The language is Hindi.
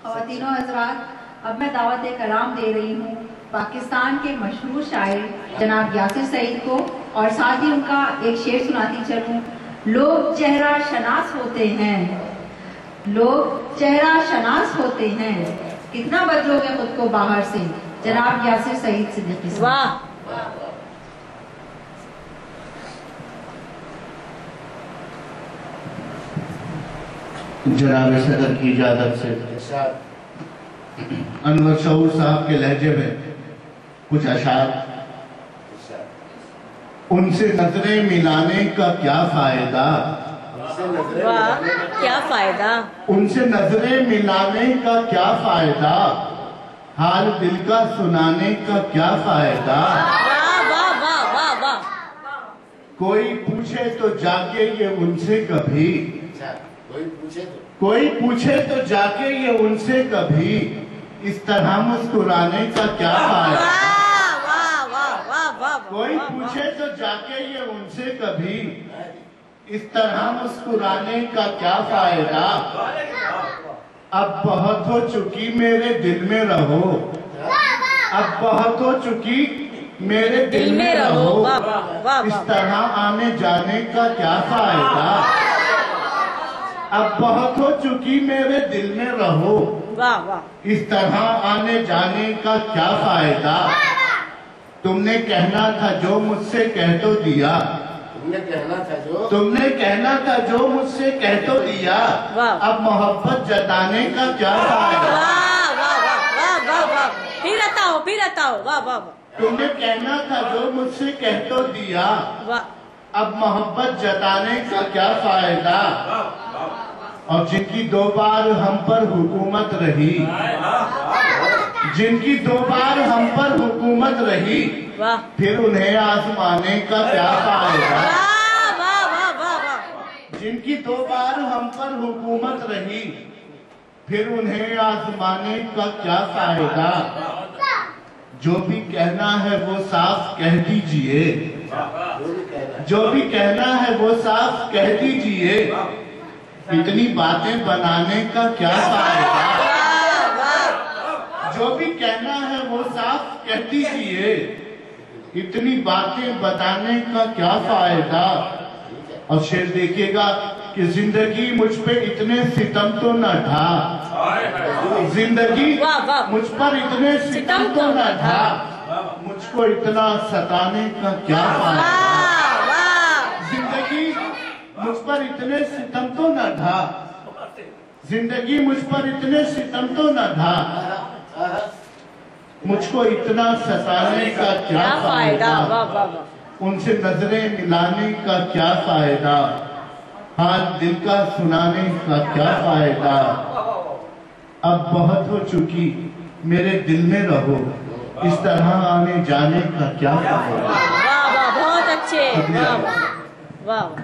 ख़वातीनो हज़रात, अब मैं दावत कलाम दे रही हूँ पाकिस्तान के मशहूर शायर जनाब यासिर सईद को, और साथ ही उनका एक शेर सुनाती चलूँ। लोग चेहरा शनास होते हैं, लोग चेहरा शनास होते हैं, कितना बदलोगे खुद को बाहर से। जनाब यासिर सईद सिद्दीकी साहब। वाह। जनाब सदर की इजाजत से अनवर शऊर साहब के लहजे में कुछ अशार। उनसे नजरें मिलाने का क्या फायदा, वाह, क्या फायदा। उनसे नजरें मिलाने का क्या फायदा, हाल दिल का सुनाने का क्या फायदा। वाह वाह वाह वाह वाह। कोई पूछे तो जाके ये उनसे कभी, कोई पूछे तो जाके ये उनसे कभी, इस तरह मुस्कुराने का क्या फायदा। वाह वाह वाह वाह। कोई पूछे तो जाके ये उनसे कभी, इस तरह मुस्कुराने का क्या फायदा। अब बहुत हो चुकी मेरे दिल में रहो, अब बहुत हो चुकी मेरे दिल में रहो, इस तरह आने जाने का क्या फायदा। अब बहुत हो चुकी मेरे दिल में रहो, वाह वाह। इस तरह आने जाने का क्या फायदा। तुमने कहना था जो मुझसे कह तो दिया, तुमने कहना था जो मुझसे कह तो दिया, अब मोहब्बत जताने का क्या फायदा। वाह वाह वाह वाह वाह। फिर बताओ, फिर बताओ। वाह वाह वाह। तुमने कहना था जो मुझसे कह तो दिया, अब मोहब्बत जताने का क्या फायदा। और जिनकी 2 बार हम पर हुकूमत रही, जिनकी 2 बार हम पर हुकूमत रही, फिर उन्हें आजमाने का क्या फायदा। जिनकी 2 बार हम पर हुकूमत रही, फिर उन्हें आजमाने का क्या फायदा। जो भी कहना है वो साफ कह दीजिए, जो भी कहना है वो साफ कह दीजिए, इतनी बातें बनाने का क्या फायदा। जो भी कहना है वो साफ कह दीजिए, इतनी बातें बताने का क्या फायदा। और शेर देखिएगा कि जिंदगी मुझ पे इतने सितम तो न ढा, जिंदगी मुझ पर इतने सितम तो न ढा, मुझको इतना सताने का क्या फायदा। जिंदगी मुझ पर इतने सितम तो न ढा, जिंदगी मुझ पर इतने सितम तो न ढा, मुझको इतना सताने का क्या फायदा। उनसे नजरें मिलाने का क्या फायदा, हाल दिल का सुनाने का क्या फायदा। अब बहुत हो चुकी मेरे दिल में रहो, इस तरह आने जाने का क्या फायदा। वाह वाह, बहुत अच्छे। वाह वाह वाह।